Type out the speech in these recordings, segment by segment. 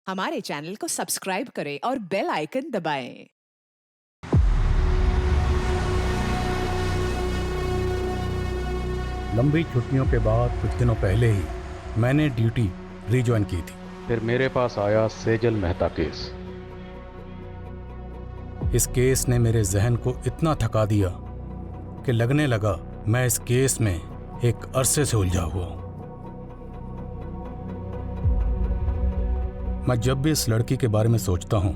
हमारे चैनल को सब्सक्राइब करें और बेल आइकन दबाएं। लंबी छुट्टियों के बाद कुछ दिनों पहले ही मैंने ड्यूटी रीज्वाइन की थी। फिर मेरे पास आया सेजल मेहता केस। इस केस ने मेरे जहन को इतना थका दिया कि लगने लगा मैं इस केस में एक अरसे से उलझा हुआ हूं। मैं जब भी इस लड़की के बारे में सोचता हूं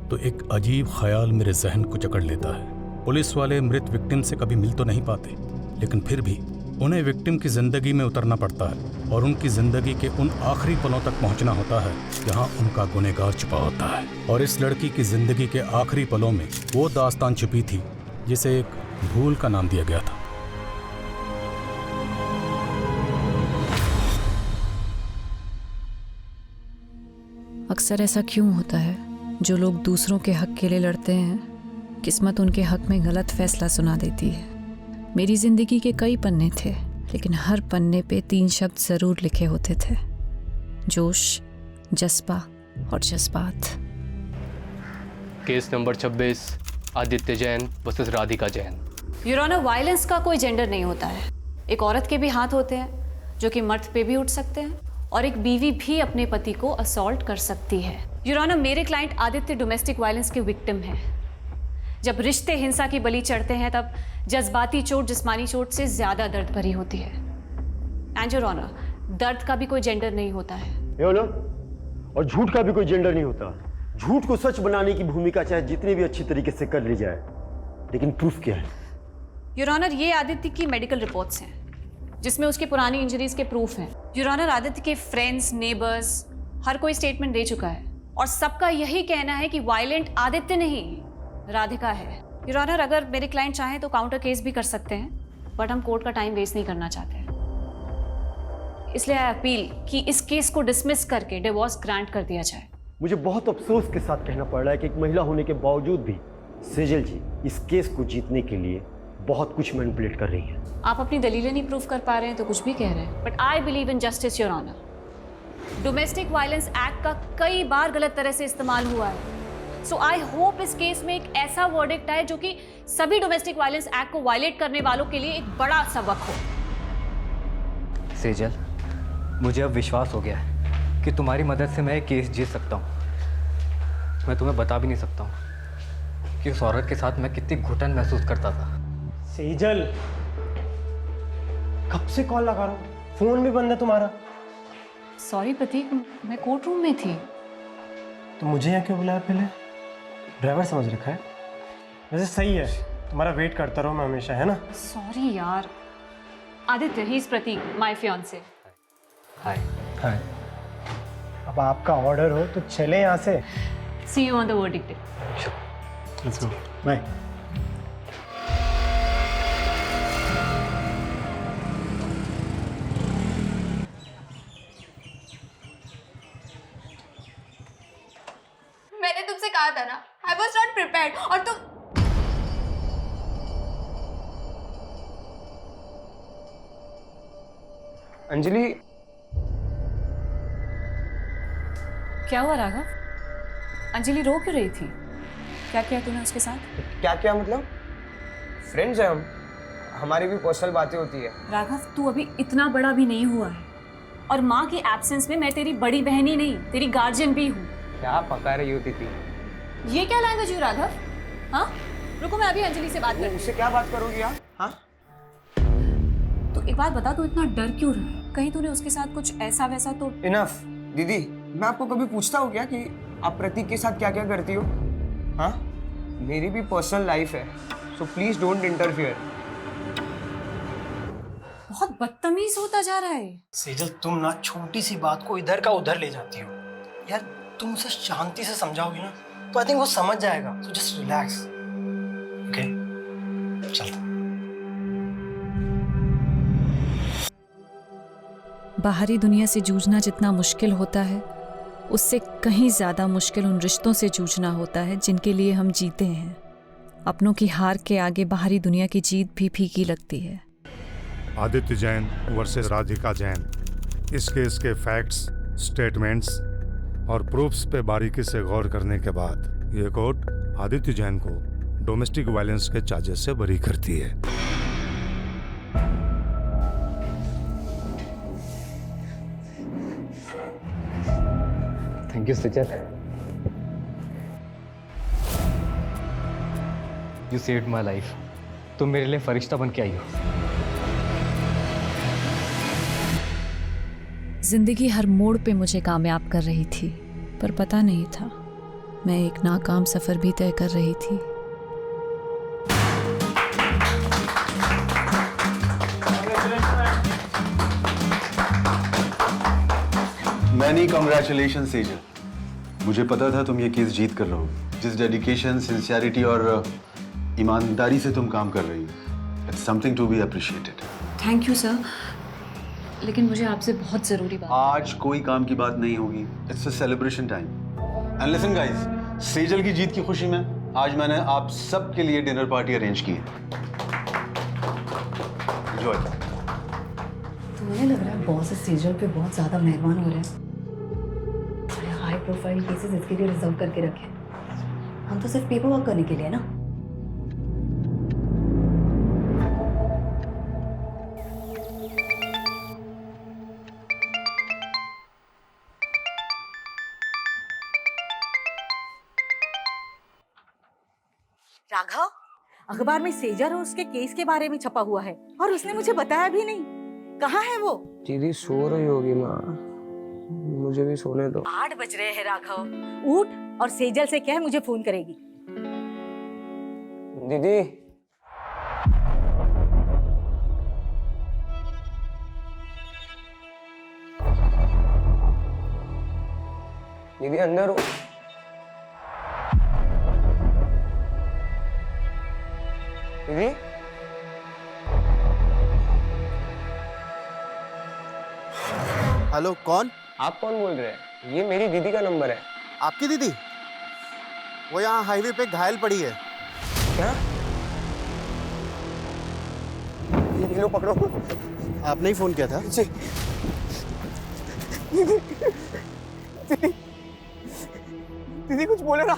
तो एक अजीब ख्याल मेरे जहन को जकड़ लेता है। पुलिस वाले मृत विक्टिम से कभी मिल तो नहीं पाते, लेकिन फिर भी उन्हें विक्टिम की जिंदगी में उतरना पड़ता है और उनकी जिंदगी के उन आखिरी पलों तक पहुंचना होता है जहां उनका गुनहगार छुपा होता है। और इस लड़की की जिंदगी के आखिरी पलों में वो दास्तान छुपी थी जिसे एक भूल का नाम दिया गया था। अक्सर ऐसा क्यों होता है? जो लोग दूसरों के हक के लिए लड़ते हैं, किस्मत उनके हक में गलत फैसला सुना देती है। मेरी जिंदगी के कई पन्ने थे, लेकिन हर पन्ने पे 3 शब्द जरूर लिखे होते थे: जोश, जज्बा और जज्बात। Case number 26, Aditya Jain versus Radhika Jain. Your honour, violence का कोई जेंडर नहीं होता है। एक औरत के भी हाथ होते हैं जो कि मर्द पे भी उठ सकते हैं, और एक बीवी भी अपने पति को असॉल्ट कर सकती है। योर ऑनर, मेरे क्लाइंट आदित्य डोमेस्टिक वायलेंस के विक्टिम हैं। जब रिश्ते हिंसा की बलि चढ़ते हैं तब जज्बाती चोट जिस्मानी चोट से ज्यादा दर्द भरी होती है। एंड योर ऑनर, दर्द का भी कोई जेंडर नहीं होता है। और झूठ का भी कोई जेंडर नहीं होता। झूठ को सच बनाने की भूमिका चाहे जितनी भी अच्छी तरीके से कर ली जाए, लेकिन प्रूफ क्या है? योर ऑनर, ये आदित्य की मेडिकल रिपोर्ट्स हैं जिसमें उसकी पुरानी इंजरीज के प्रूफ हैं। योर ऑनर, आदित्य के फ्रेंड्स, नेबर्स हर कोई स्टेटमेंट दे चुका है और सबका यही कहना है कि वायलेंट आदित्य नहीं, राधिका है। योर ऑनर, अगर मेरे क्लाइंट चाहें तो काउंटर केस भी कर सकते हैं, बट हम कोर्ट का टाइम वेस्ट नहीं करना चाहते हैं। इसलिए आई अपील कि इस केस को डिसमिस करके डिवोर्स ग्रांट कर दिया जाए। मुझे बहुत अफसोस के साथ कहना पड़ रहा है कि एक महिला होने के बावजूद भी सेजल जी इस केस को जीतने के लिए बहुत कुछ मैनिपुलेट कर रही हैं। आप अपनी दलीलें नहीं प्रूव कर पा रहे हैं तो कुछ भी कह रहे हैं, but I believe in justice your honour. Domestic violence act का कई बार गलत तरह से इस्तेमाल हुआ है। सो आई होप इस केस में एक ऐसा वर्डिक्ट आए जो कि सभी डोमेस्टिक वायलेंस एक्ट को वायलेट करने वालों के लिए एक बड़ा सबक हो। सेजल, मुझे अब विश्वास हो गया है कि तुम्हारी मदद से मैं एक केस जीत सकता हूँ। मैं तुम्हें बता भी नहीं सकता हूँ कि उस औरत के साथ मैं कितनी घुटन महसूस करता था। सेजल, कब से कॉल लगा रहा हूँ, फोन भी बंद है तुम्हारा। सॉरी प्रतीक, मैं कोर्ट रूम में थी। तो मुझे यहाँ क्यों बुलाया? पहले ड्राइवर समझ रखा है। वैसे सही है, तुम्हारा वेट करता रहो मैं हमेशा, है ना? सॉरी यार। Aditya, he is Prateek, my fiancee. Hi. हाँ, अब आपका ऑर्डर हो तो चले यहाँ से। See you on the verdict day. Let's go, bye. मैंने तुमसे कहा था ना, I was not prepared। और तुम अंजलि, क्या हुआ राघव? अंजलि रो क्यों रही थी? क्या किया तूने उसके साथ? क्या क्या मतलब? फ्रेंड्स हैं हम, हमारी भी पर्सनल बातें होती है। राघव, तू अभी इतना बड़ा भी नहीं हुआ है, और माँ की एब्सेंस में मैं तेरी बड़ी बहन ही नहीं, तेरी गार्जियन भी हूँ। क्या पका रही होती थी? ये क्या लैंग्वेज हुई राघव? हाँ, रुको, मैं अभी अंजलि से बात करती हूँ। उससे क्या बात करोगी आप? हाँ, तो एक बात बता, तू इतना डर क्यों रहा है? कहीं तूने उसके साथ कुछ ऐसा वैसा तो? इनफ। दीदी, मैं आपको कभी पूछता हूँ क्या कि आप प्रतीक के साथ क्या क्या करती हो? हाँ, मेरी भी पर्सनल लाइफ है, सो प्लीज डोंट इंटरफियर। बहुत बदतमीज होता जा रहा है। सेजल, तुम ना छोटी सी बात को इधर का उधर ले जाती हो यार। तुम उसे शांति से समझाओगी ना तो आई थिंक वो समझ जाएगा। So just relax, okay? चल। बाहरी दुनिया से जूझना जितना मुश्किल होता है, उससे कहीं ज्यादा मुश्किल उन रिश्तों से जूझना होता है जिनके लिए हम जीते हैं। अपनों की हार के आगे बाहरी दुनिया की जीत भी फीकी लगती है। आदित्य जैन वर्सेस राधिका जैन। इस केस के फैक्ट्स, स्टेटमेंट्स और प्रूफ्स पे बारीकी से गौर करने के बाद ये कोर्ट आदित्य जैन को डोमेस्टिक वायलेंस के चार्जेस से बरी करती है। Thank you Sejal. You saved my life. तुम मेरे लिए फरिश्ता बन के आई हो। जिंदगी हर मोड़ पे मुझे कामयाब कर रही थी, पर पता नहीं था मैं एक नाकाम सफर भी तय कर रही थी। Many congratulation Sejal. मुझे पता था तुम ये केस जीत कर रहो। जिस डेडिकेशन, सिंसियरिटी और ईमानदारी से तुम काम कर रही हो, it's something to be appreciated. Thank you sir, लेकिन मुझे आपसे बहुत जरूरी बात। आज कोई काम की बात नहीं होगी। It's a celebration time. And listen guys, Sejal की जीत की खुशी में आज मैंने आप सब के लिए डिनर पार्टी अरेंज की है। एंजॉय। तो मुझे लग रहा है बॉस सेजल पे बहुत ज्यादा मेहरबान हो रहे हैं। बड़े हाई प्रोफाइल केसेस इसके लिए रिजर्व करके रखे। हम तो सिर्फ पेपर वर्क करने के लिए ना। राघव, अखबार में सेजल और उसके केस के बारे में छपा हुआ है और उसने मुझे बताया भी नहीं। कहाँ है वो? दीदी सो रही होगी माँ, मुझे भी सोने दो। 8 बज रहे हैं राघव, उठ और सेजल से कह मुझे फोन करेगी। दीदी दीदी अंदर हो। दीदी हेलो, कौन? आप कौन बोल रहे हैं? ये मेरी दीदी का नंबर है। आपकी दीदी? वो यहाँ हाईवे पे घायल पड़ी है। क्या? ये लो पकड़ो। आपने ही फोन किया था? जी। दीदी दीदी दीदी कुछ बोले ना।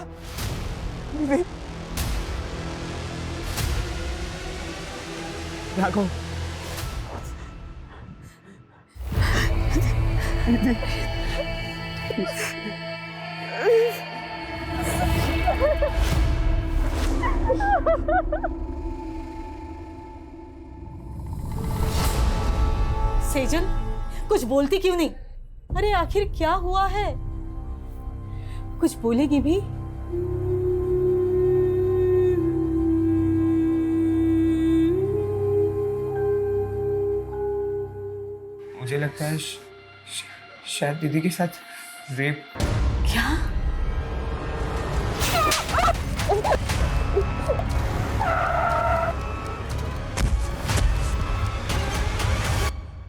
दीदी राघव, सेजल, कुछ बोलती क्यों नहीं? अरे आखिर क्या हुआ है? कुछ बोलेगी भी? मुझे लगता है शायद दीदी के साथ रेप। क्या?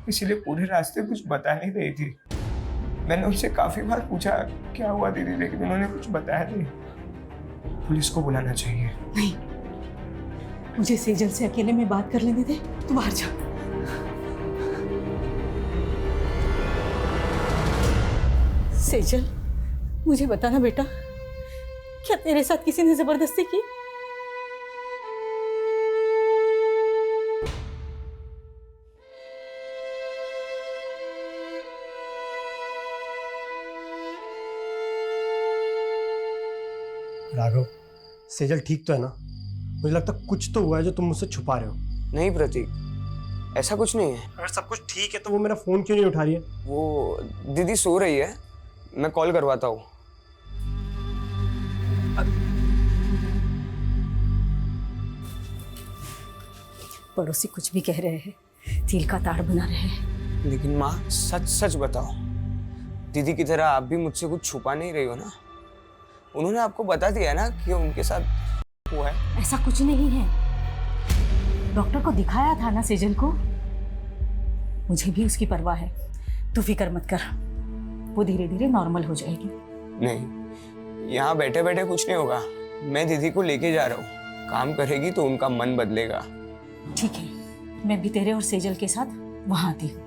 इसीलिए पूरे रास्ते कुछ बता नहीं रही थी। मैंने उनसे काफी बार पूछा क्या हुआ दीदी, लेकिन उन्होंने कुछ बताया नहीं। पुलिस को बुलाना चाहिए। नहीं, मुझे सेजल से अकेले में बात कर लेने दे। तू बाहर जा। सेजल, मुझे बताना बेटा, क्या तेरे साथ किसी ने जबरदस्ती की? राघव, सेजल ठीक तो है ना? मुझे लगता है कुछ तो हुआ है जो तुम मुझसे छुपा रहे हो। नहीं प्रतीक, ऐसा कुछ नहीं है। अगर सब कुछ ठीक है तो वो मेरा फोन क्यों नहीं उठा रही है? वो दीदी सो रही है, मैं कॉल करवाता हूँ। पड़ोसी कुछ भी कह रहे हैं, तिल का ताड़ बना रहे हैं। लेकिन माँ सच सच बताओ, दीदी की तरह आप भी मुझसे कुछ छुपा नहीं रही हो ना? उन्होंने आपको बता दिया ना कि उनके साथ हुआ है। ऐसा कुछ नहीं है, डॉक्टर को दिखाया था ना सेजल को। मुझे भी उसकी परवाह है, तू फिक्र मत कर, वो धीरे धीरे नॉर्मल हो जाएगी। नहीं, यहाँ बैठे बैठे कुछ नहीं होगा। मैं दीदी को लेके जा रहा हूँ, काम करेगी तो उनका मन बदलेगा। ठीक है, मैं भी तेरे और सेजल के साथ वहां आती हूँ।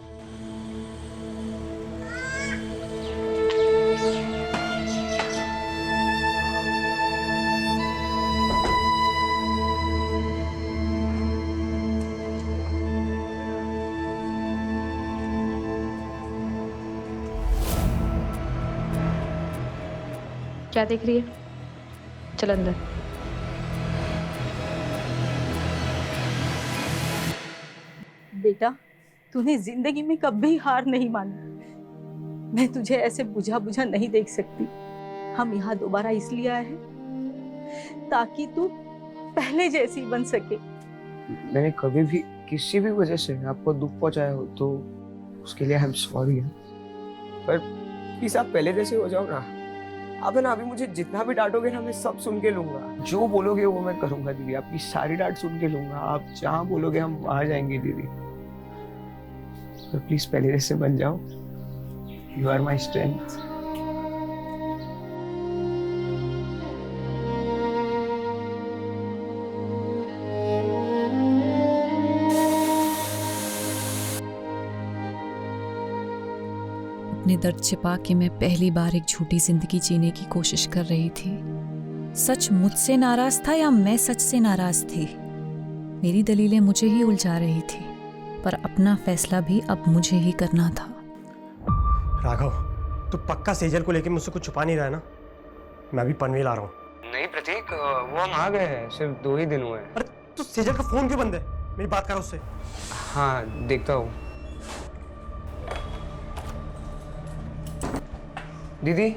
क्या देख रही है? चल अंदर। बेटा, तूने जिंदगी में कभी हार नहीं मानी। मैं तुझे ऐसे बुझा बुझा नहीं देख सकती। हम यहाँ दोबारा इसलिए आए हैं ताकि तू पहले जैसी बन सके। मैंने कभी भी किसी भी वजह से आपको दुख पहुंचाया हो तो उसके लिए आई एम सॉरी। पर प्लीज आप पहले जैसे हो जाओ ना। आप है ना, अभी मुझे जितना भी डांटोगे ना मैं सब सुन के लूंगा। जो बोलोगे वो मैं करूंगा दीदी। आपकी सारी डांट सुन के लूंगा। आप जहाँ बोलोगे हम वहां जाएंगे दीदी। पर प्लीज पहले जैसे बन जाओ। You are my strength. अपने दर्द छिपा के मैं पहली बार एक झूठी जिंदगी जीने की कोशिश कर रही थी। सच मुझसे नाराज था या मैं सच से नाराज थी? मेरी दलीलें मुझे ही उलझा रही थी, पर अपना फैसला भी अब मुझे ही करना था। राघव, तू पक्का सेजल को लेके मुझसे कुछ छुपा नहीं रहा है ना? मैं अभी पनवेल आ रहा हूँ। नहीं प्रतीक, वो हम आ गए हैं। सिर्फ 2 ही दिन हुए हैं। अरे तू सेजल का फोन क्यों बंद है? मेरी बात कर उससे। हाँ देखता हूँ। दीदी,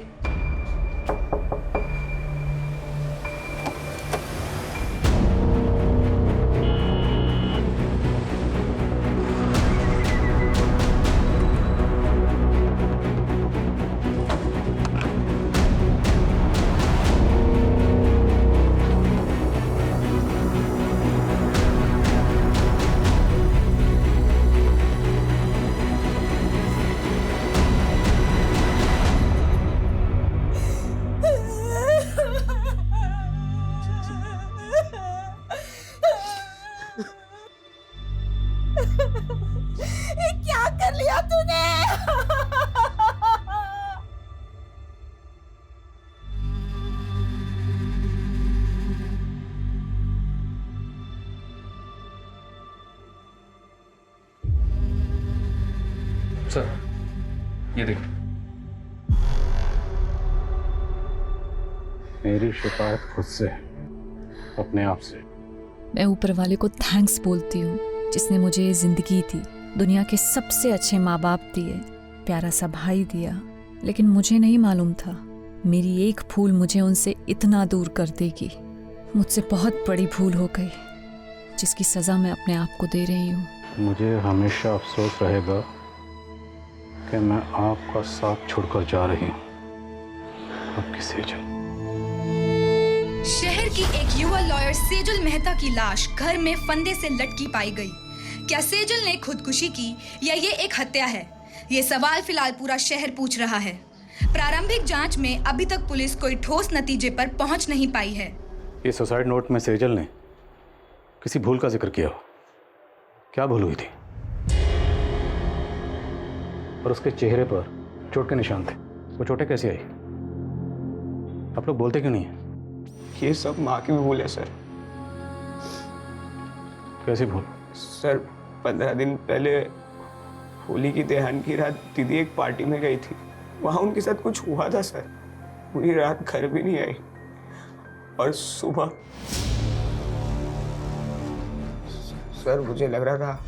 क्या कर लिया तूने? सर, ये देखो। मेरी शिकायत खुद से, अपने आप से। मैं ऊपर वाले को थैंक्स बोलती हूँ जिसने मुझे ये जिंदगी दी, दुनिया के सबसे अच्छे माँ बाप दिए, प्यारा सा भाई दिया। लेकिन मुझे नहीं मालूम था मेरी एक भूल मुझे उनसे इतना दूर कर देगी। मुझसे बहुत बड़ी भूल हो गई जिसकी सज़ा मैं अपने आप को दे रही हूँ। मुझे हमेशा अफसोस रहेगा कि मैं आपका साथ छोड़कर जा रही हूँ। आपकी सेजल। शहर की एक युवा लॉयर सेजल मेहता की लाश घर में फंदे से लटकी पाई गई। क्या सेजल ने खुदकुशी की या ये एक हत्या है? ये सवाल फिलहाल पूरा शहर पूछ रहा है। प्रारंभिक जांच में अभी तक पुलिस कोई ठोस नतीजे पर पहुंच नहीं पाई है। ये सुसाइड नोट में सेजल ने किसी भूल का जिक्र किया हो। क्या भूल हुई थी? और उसके चेहरे पर चोट के निशान थे। वो चोटें कैसे आई? आप लोग बोलते क्यों नहीं है? ये सब माँ की भी भूल है सर। कैसी भूल? सर 15 दिन पहले होली की त्योहार की रात दीदी एक पार्टी में गई थी। वहाँ उनके साथ कुछ हुआ था सर। पूरी रात घर भी नहीं आई और सुबह सर मुझे लग रहा था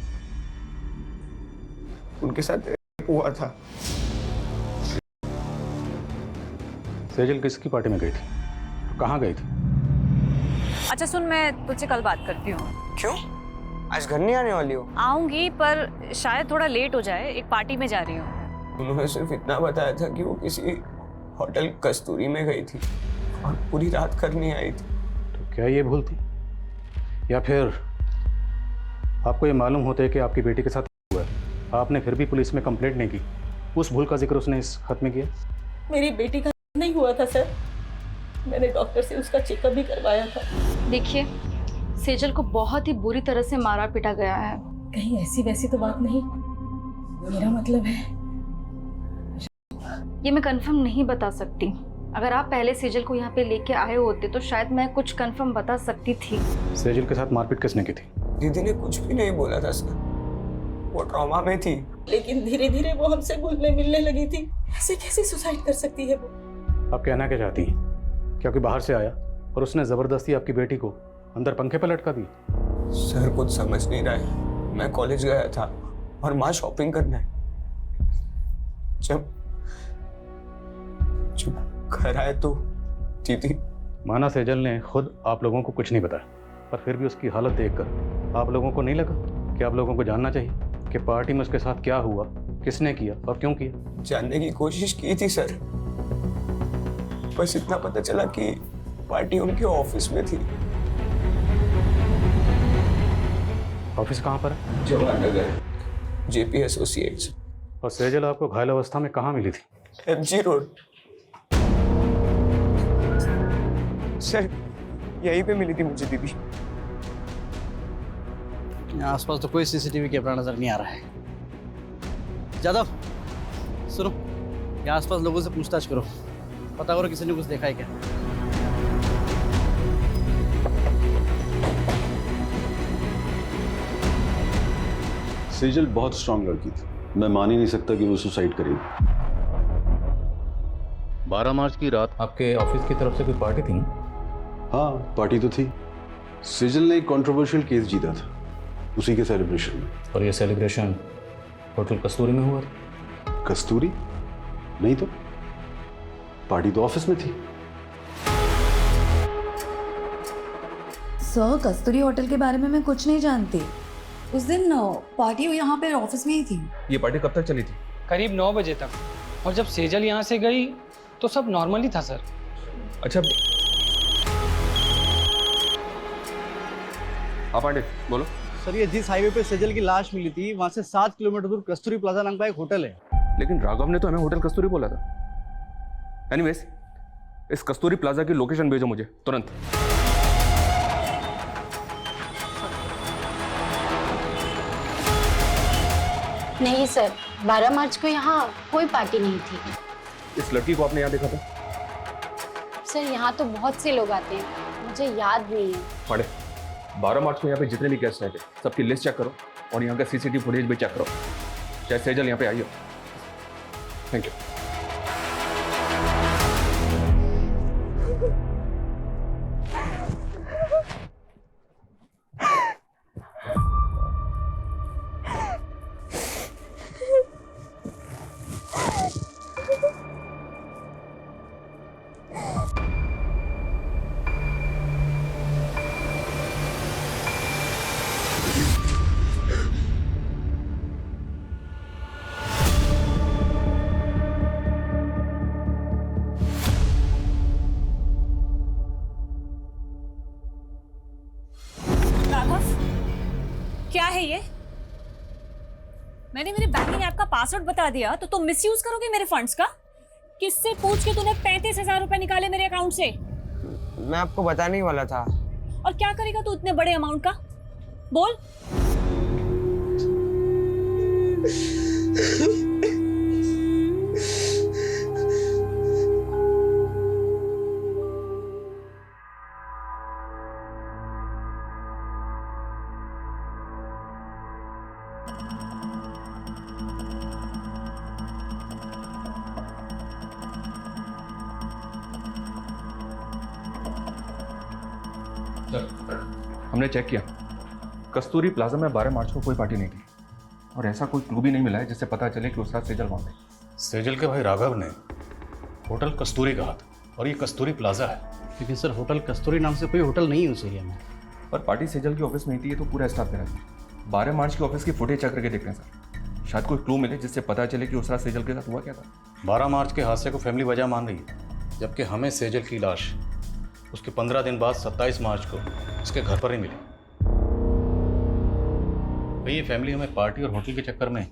उनके साथ रेप हुआ था। सेजल किसकी पार्टी में गई थी? कहाँ गई थी? अच्छा सुन, मैं तुझसे कल बात करती हूँ। क्यों? आज घर नहीं आने वाली हो? आऊंगी, पर शायद थोड़ा लेट हो जाए। एक पार्टी में जा रही हूँ। उन्होंने सिर्फ इतना बताया था कि वो किसी होटल कस्तूरी में गई थी और पूरी रात घर नहीं आई थी। तो क्या ये भूल थी? या फिर आपको ये मालूम होता है कि आपकी बेटी के साथ हुआ है, आपने फिर भी पुलिस में कंप्लेंट नहीं की? उस भूल का जिक्र उसने इस खत में किया। मेरी बेटी का नहीं हुआ था सर। मैंने डॉक्टर से उसका चेकअप भी करवाया था। देखिए, सेजल को बहुत ही बुरी तरह से मारा पीटा गया है। कहीं ऐसी वैसी तो बात नहीं? मेरा मतलब है ये मैं कंफर्म नहीं बता सकती। अगर आप पहले सेजल को यहाँ पे लेके आए होते तो शायद मैं कुछ कंफर्म बता सकती थी। सेजल के साथ मारपीट किसने की थी? दीदी ने कुछ भी नहीं बोला था सर। वो ट्रॉमा में थी। लेकिन धीरे धीरे वो हमसे घुलने मिलने लगी थी। ऐसे कैसे सुसाइड कर सकती है वो? आप कहना क्या चाहती हैं? क्या कोई बाहर से आया और उसने ज़बरदस्ती आपकी बेटी को अंदर पंखे पर लटका दी? सर कुछ समझ नहीं रहा है। मैं कॉलेज गया था और माँ शॉपिंग करना है। जब घर आए तो दीदी। माना सेजल ने खुद आप लोगों को कुछ नहीं बताया, पर फिर भी उसकी हालत देखकर आप लोगों को नहीं लगा कि आप लोगों को जानना चाहिए कि पार्टी में उसके साथ क्या हुआ, किसने किया और क्यों किया? जानने की कोशिश की थी सर, बस इतना पता चला कि पार्टी उनके ऑफिस में थी। ऑफिस कहाँ पर है? Jawahar Nagar, JP associates. और सेजल आपको घायल अवस्था में कहाँ मिली थी? MG road. सर यहीं पे मिली थी मुझे दीदी। आसपास तो कोई सीसीटीवी कैमरा नजर नहीं आ रहा है। जादव सुनो, यहाँ आसपास लोगों से पूछताछ करो, पता करो किसी ने कुछ देखा है क्या। सेजल बहुत स्ट्रांग लड़की थी, मैं मान ही नहीं सकता कि वो सुसाइड करेगी। 12 मार्च की रात आपके ऑफिस की तरफ से कोई पार्टी थी? हाँ, पार्टी तो थी। सेजल ने एक कंट्रोवर्शियल केस जीता था, उसी के सेलिब्रेशन में। और ये सेलिब्रेशन होटल कस्तूरी में हुआ था? कस्तूरी? नहीं तो, पार्टी तो ऑफिस में थी। सर, कस्तूरी होटल के बारे में मैं कुछ नहीं जानती। उस दिन पार्टी यहाँ पे ऑफिस में ही थी। ये पार्टी कब तक चली थी? करीब 9 बजे तक, और जब सेजल यहाँ से गई तो सब नॉर्मली था सर। अच्छा हाँ पांडे बोलो। सर ये जिस हाईवे पे सेजल की लाश मिली थी वहाँ से 7 किलोमीटर दूर कस्तूरी प्लाजा नाम का एक होटल है। लेकिन राघव ने तो हमें होटल कस्तूरी बोला था। एनीवेज, इस कस्तूरी प्लाजा की लोकेशन भेजो मुझे तुरंत। नहीं सर, 12 मार्च को यहाँ कोई पार्टी नहीं थी। इस लड़की को आपने यहाँ देखा था? सर यहाँ तो बहुत से लोग आते हैं, मुझे याद नहीं है। पांडे, 12 मार्च को यहाँ पे जितने भी गेस्ट आए थे सबकी लिस्ट चेक करो और यहाँ का सीसीटीवी फुटेज भी चेक करो। चाहे सेजल यहाँ पे आई हो। Thank you. क्या है ये? मैंने मेरे बैंकिंग ऐप का पासवर्ड बता दिया तो तुम मिसयूज करोगे मेरे फंड्स का? किससे पूछ के तूने 35,000 रुपए निकाले मेरे अकाउंट से? मैं आपको बताने ही वाला था। और क्या करेगा तू इतने बड़े अमाउंट का? बोल। हमने चेक किया, कस्तूरी प्लाजा में 12 मार्च को कोई पार्टी नहीं थी और ऐसा कोई क्लू भी नहीं मिला है जिससे पता चले कि उस रात सेजल वहाँ थी। सेजल के भाई राघव ने होटल कस्तूरी कहा था और ये कस्तूरी प्लाजा है। लेकिन सर होटल कस्तूरी नाम से कोई होटल नहीं है उस एरिया में। पर पार्टी सेजल की ऑफिस में ही थी, ये तो पूरा स्टाफ मेरा था। 12 मार्च की ऑफिस की फुटेज चेक करके देख रहे हैं सर, शायद कोई क्लू मिले जिससे पता चले कि उस रात सेजल के साथ हुआ क्या था। 12 मार्च के हादसे को फैमिली वजह मान रही है, जबकि हमें सेजल की लाश उसके 15 दिन बाद 27 मार्च को उसके घर पर ही मिली। भाई ये फैमिली हमें पार्टी और होटल के चक्कर में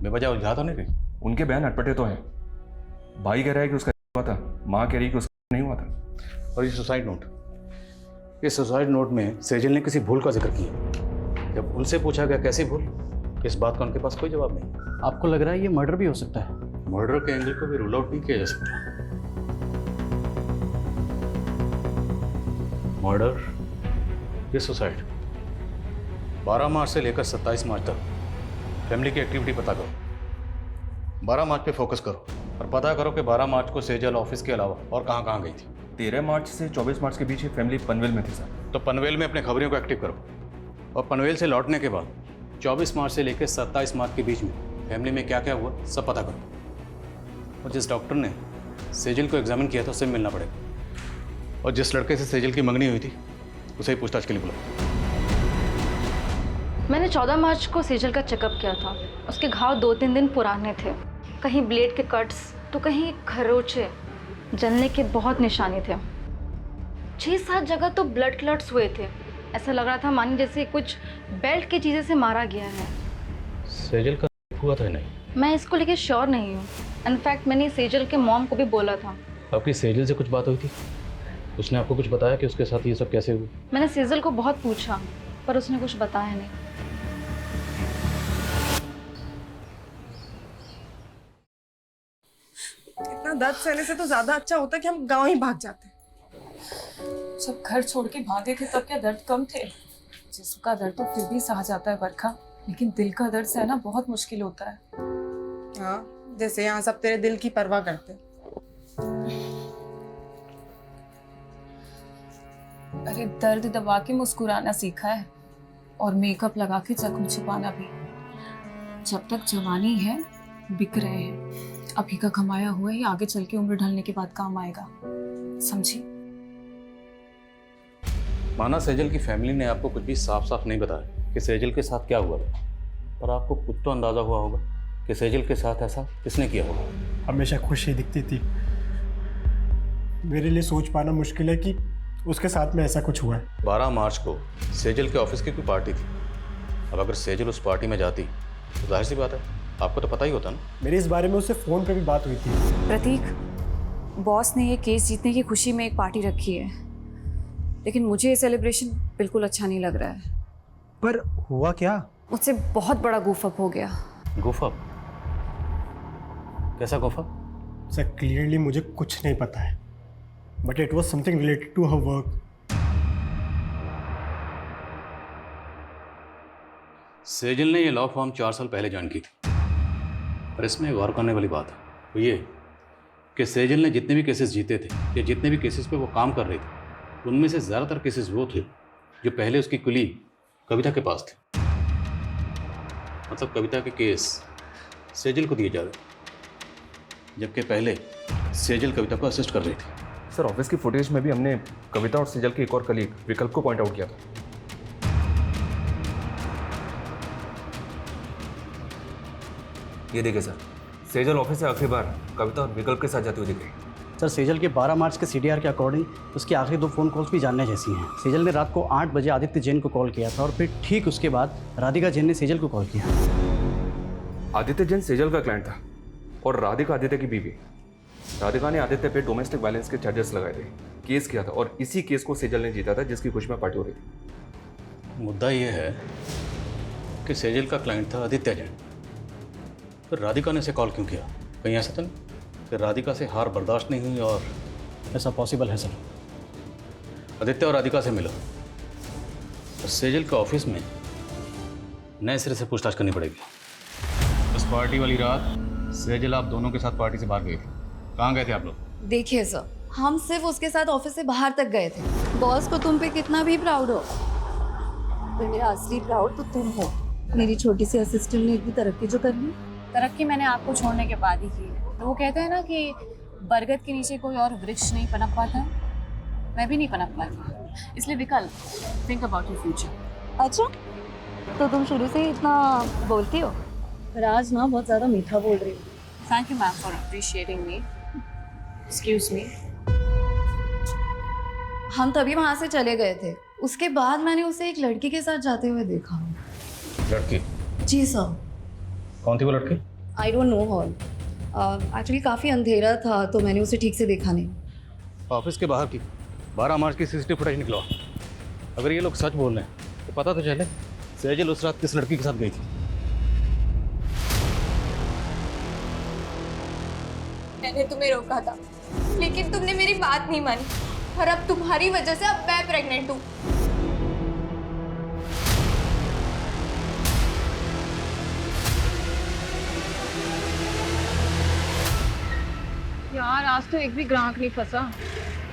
बेवजह उलझा तो नहीं रही? उनके बयान अटपटे तो हैं। भाई कह रहा है कि उसका हुआ था, माँ कह रही है कि उसका नहीं हुआ था। और ये सुसाइड नोट, इस सुसाइड नोट में सेजल ने किसी भूल का जिक्र किया। जब उनसे पूछा गया कैसी भूल, इस बात का उनके पास कोई जवाब नहीं। आपको लग रहा है ये मर्डर भी हो सकता है? मर्डर के एंगल को भी रूल आउट नहीं किया जा सकता। मर्डर या सुसाइड, 12 मार्च से लेकर 27 मार्च तक फैमिली की एक्टिविटी पता करो। 12 मार्च पे फोकस करो और पता करो कि 12 मार्च को सेजल ऑफिस के अलावा और कहाँ कहाँ गई थी। 13 मार्च से 24 मार्च के बीच ये फैमिली पनवेल में थी सर। तो पनवेल में अपने खबरियों को एक्टिव करो और पनवेल से लौटने के बाद 24 मार्च से लेकर 27 मार्च के बीच में फैमिली में क्या क्या हुआ सब पता करो। और जिस डॉक्टर ने सेजल को एग्जामिन किया था उससे मिलना पड़ेगा और जिस लड़के से सेजल की मंगनी हुई थी उसे ही पूछताछ के लिए बुलाओ। मैंने 14 मार्च को सेजल का चेकअप किया था। उसके घाव 2-3 दिन पुराने थे, कहीं ब्लेड के कट्स तो कहीं खरोचे, जलने के बहुत निशाने थे। 6-7 जगह तो ब्लड क्लॉट्स हुए थे। ऐसा लग रहा था मानी जैसे कुछ बेल्ट की चीज़ें से मारा गया है। सेजल का हुआ था नहीं? मैं इसको लेके श्योर नहीं हूँ। इनफैक्ट मैंने सेजल के मॉम को भी बोला था। आपकी सेजल से कुछ बात हुई थी? उसने आपको कुछ बताया कि उसके साथ ये सब कैसे हुआ? मैंने सेजल को बहुत पूछा पर उसने कुछ बताया नहीं। इतना दर्द सहने से तो ज्यादा अच्छा होता कि हम गांव ही भाग जाते। जब घर छोड़ के भागे थे तब क्या दर्द कम थे? जिस्म का दर्द तो फिर भी सहा जाता है बरखा, लेकिन दिल का दर्द सहना बहुत मुश्किल होता है। हाँ, जैसे यहाँ सब तेरे दिल की परवाह करते। अरे दर्द दबा के मुस्कुराना सीखा है और मेकअप लगा के जख्म छुपाना भी। जब तक जवानी है बिक रहे हैं, अभी का कमाया हुआ ही आगे चल के उम्र ढलने के बाद काम आएगा, समझी? माना सेजल की फैमिली ने आपको कुछ भी साफ साफ नहीं बताया कि सेजल के साथ क्या हुआ था, पर आपको कुछ तो अंदाजा हुआ होगा कि सेजल के साथ ऐसा किसने किया होगा। हमेशा खुश ही दिखती थी। मेरे लिए सोच पाना मुश्किल है कि उसके साथ में ऐसा कुछ हुआ है। 12 मार्च को सेजल के ऑफिस की कोई पार्टी थी। अब अगर सेजल उस पार्टी में जाती तो जाहिर सी बात है आपको तो पता ही होता ना। मेरी इस बारे में उससे फ़ोन पे भी बात हुई थी। प्रतीक, बॉस ने ये केस जीतने की खुशी में एक पार्टी रखी है, लेकिन मुझे ये सेलिब्रेशन बिल्कुल अच्छा नहीं लग रहा है। पर हुआ क्या? मुझसे बहुत बड़ा गूफअप हो गया। गूफअप? कैसा गूफअप? सर क्लियरली मुझे कुछ नहीं पता है, but it was something related to her work. Sejal ने ये लॉ फॉर्म 4 साल पहले ज्वाइन की थी, पर इसमें गौर करने वाली बात है वो ये कि सेजल ने जितने भी केसेस जीते थे या जितने भी केसेस पे वो काम कर रही थी, उनमें से ज़्यादातर केसेस वो थे जो पहले उसकी कुलीग कविता के पास थे। मतलब कविता के केस सेजल को दिए जा रहे, जबकि पहले सेजल कविता को असिस्ट कर रही थी। सर ऑफिस की फुटेज में भी हमने कविता और सेजल के एक और कलीग विकल्प को पॉइंट आउट किया था। ये देखिए सर, सेजल ऑफिस से आखिरी बार कविता और विकल्प के साथ जाती हुई दिख रही। सर सेजल के 12 मार्च के CDR के अकॉर्डिंग उसकी आखिरी 2 फ़ोन कॉल्स भी जानने जैसी हैं। सेजल ने रात को 8 बजे आदित्य जैन को कॉल किया था और फिर ठीक उसके बाद राधिका जैन ने सेजल को कॉल किया। आदित्य जैन सेजल का क्लाइंट था और राधिका आदित्य की बीवी। राधिका ने आदित्य पे डोमेस्टिक वायलेंस के चार्जेस लगाए थे, केस किया था और इसी केस को सेजल ने जीता था जिसकी खुशी में पार्टी हो रही थी। मुद्दा ये है कि सेजल का क्लाइंट था आदित्य जैन, फिर राधिका ने इसे कॉल क्यों किया? कहीं ऐसा तो नहीं कि राधिका से हार बर्दाश्त नहीं हुई? और ऐसा पॉसिबल है सर। आदित्य और राधिका से मिलो और सेजल के ऑफिस में नए सिरे से पूछताछ करनी पड़ेगी। उस पार्टी वाली रात सेजल आप दोनों के साथ पार्टी से बाहर गए थे, कहाँ गए थे आप लोग? देखिए सर, हम सिर्फ उसके साथ ऑफिस से बाहर तक गए थे। बॉस को तुम पे कितना भी प्राउड हो, पर मेरा असली प्राउड तो तुम हो। मेरी छोटी सी असिस्टेंट ने इतनी तरक्की जो कर ली। तरक्की मैंने आपको छोड़ने के बाद ही की है। तो वो कहते हैं ना कि बरगद के नीचे कोई और वृक्ष नहीं पनप पाता, मैं भी नहीं पनप पाती। इसलिए विकल्प, थिंक अबाउट योर फ्यूचर। अच्छा, तो तुम शुरू से ही इतना बोलती हो? पर आज ना बहुत ज़्यादा मीठा बोल रही हो। Thank you ma'am for appreciating me. Excuse me. हम तभी वहाँ से चले गए थे। उसके बाद मैंने उसे एक लड़की के साथ जाते हुए देखा। लड़की? जी सर। कौन थी वो लड़की? I don't know her. Actually काफ़ी अंधेरा था तो मैंने उसे ठीक से देखा नहीं। ऑफिस के बाहर की 12 मार्च की CCTV फुटेज निकलवा। अगर ये लोग सच बोल रहे हैं तो पता तो चले सेजल उस रात किस लड़की के साथ गई थी। मैंने तुम्हें रोका था, लेकिन तुमने मेरी बात नहीं मानी और अब तुम्हारी वजह से अब मैं प्रेग्नेंट हूँ। यार आज तो एक भी ग्राहक नहीं फंसा।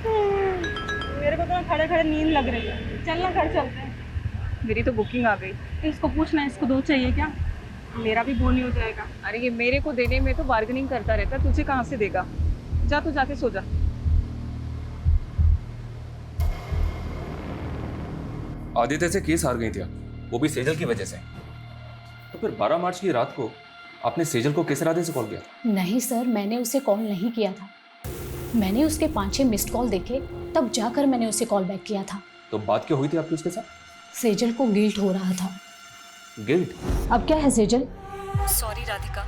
मेरे को तो ना खड़े खड़े नींद लग रही है, चलना घर चलते हैं। मेरी तो बुकिंग आ गई। इसको पूछना इसको 2 चाहिए क्या? मेरा भी बोनी हो जाएगा। अरे ये मेरे को देने में तो बार्गेनिंग करता रहता, तुझे कहाँ से देगा? जा तू जाके सो जा। आदित्य से केस हार गई थी, वो भी सेजल की वजह से। तो फिर 12 मार्च की रात को आपने सेजल को किस इरादे से कॉल किया? नहीं सर, मैंने उसे कॉल नहीं किया था। मैंने उसके 5-6 मिस्ड कॉल देखे, तब जाकर मैंने उसे कॉल बैक किया था। तो बात क्या हुई थी आपकी उसके साथ? सेजल को गिल्ट हो रहा था। गिल्ट? अब क्या है सेजल? सॉरी राधिका,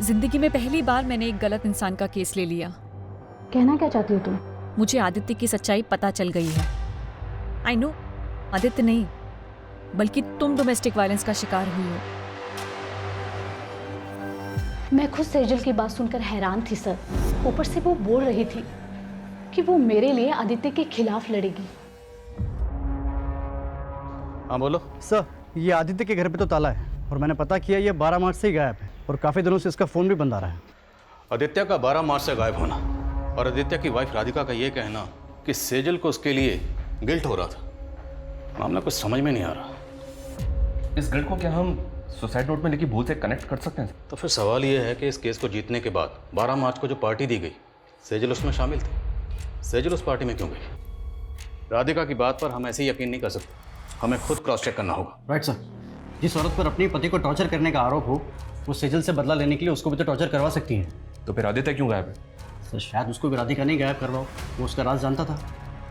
जिंदगी में पहली बार मैंने एक गलत इंसान का केस ले लिया। कहना क्या चाहती हो तुम? मुझे आदित्य की सच्चाई पता चल गई है। आई नो, आदित्य नहीं बल्कि तुम डोमेस्टिक वायलेंस का शिकार हुई हो। मैं खुद सेजल की बात सुनकर हैरान थी सर। ऊपर से वो बोल रही थी कि वो मेरे लिए आदित्य के खिलाफ लड़ेगी। हाँ बोलो सर। ये आदित्य के घर पे तो ताला है और मैंने पता किया ये 12 मार्च से ही गायब है और काफ़ी दिनों से इसका फ़ोन भी बंद आ रहा है। आदित्य का 12 मार्च से गायब होना और आदित्य की वाइफ राधिका का ये कहना कि सेजल को उसके लिए गिल्ट हो रहा था, मामला कुछ समझ में नहीं आ रहा। इस गिल्ट को क्या हम सुसाइड नोट में लिखी भूल से कनेक्ट कर सकते हैं? तो फिर सवाल ये है कि इस केस को जीतने के बाद 12 मार्च को जो पार्टी दी गई, सेजल उसमें शामिल थे। सेजल उस पार्टी में क्यों गई? राधिका की बात पर हम ऐसे ही यकीन नहीं कर सकते, हमें खुद क्रॉस चेक करना होगा। Right sir. जिस औरत पर अपने पति को टॉर्चर करने का आरोप हो, वो सेजल से बदला लेने के लिए उसको भी तो टॉर्चर करवा सकती है। तो फिर आदित्य क्यों गायब है? सर शायद उसको भी राधिका नहीं गायब करवाओ, वो उसका राज जानता था।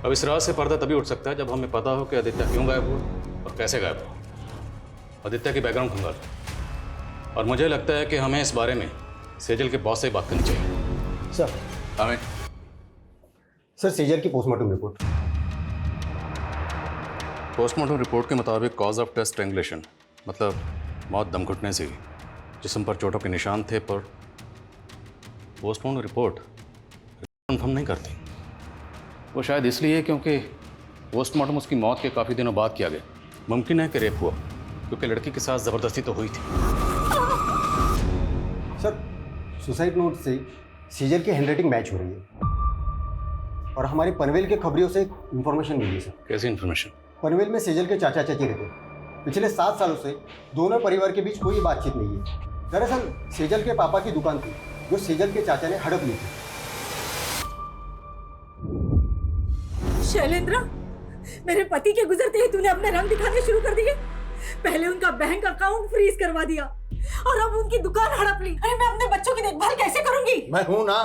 अब इस राज से पर्दा तभी उठ सकता है जब हमें पता हो कि आदित्य क्यों गायब हुआ और कैसे गायब हुआ। आदित्य की बैकग्राउंड खंगाल और मुझे लगता है कि हमें इस बारे में सेजल के बॉस से बात करनी चाहिए। सर हमें सर सेजल की पोस्टमार्टम रिपोर्ट। पोस्टमार्टम रिपोर्ट के मुताबिक कॉज ऑफ डेथ स्ट्रैंगुलेशन, मतलब मौत दम घुटने से हुई। जिस्म पर चोटों के निशान थे, पर पोस्टमार्टम रिपोर्ट कंफर्म नहीं करती। वो शायद इसलिए क्योंकि पोस्टमार्टम उसकी मौत के काफ़ी दिनों बाद किया गया। मुमकिन है कि रेप हुआ, क्योंकि लड़की के साथ ज़बरदस्ती तो हुई थी। सर सुसाइड नोट से सेजल की हैंडराइटिंग मैच हो रही है और हमारे पनवेल के खबरियों से इंफॉर्मेशन मिली सर। कैसी इंफॉर्मेशन? पनवेल में सेजल के चाचा चाची रहते हैं। पिछले 7 सालों से दोनों परिवार के बीच कोई बातचीत नहीं है। दरअसल सेजल के पापा की दुकान थी जो सेजल के चाचा ने हड़प ली थी। शैलेंद्र, मेरे पति के गुजरते ही तूने अपने रंग दिखाने शुरू कर दिए। पहले उनका बैंक अकाउंट फ्रीज करवा दिया और अब उनकी दुकान हड़प ली। अरे मैं अपने बच्चों की देखभाल कैसे करूंगी? मैं हूं ना,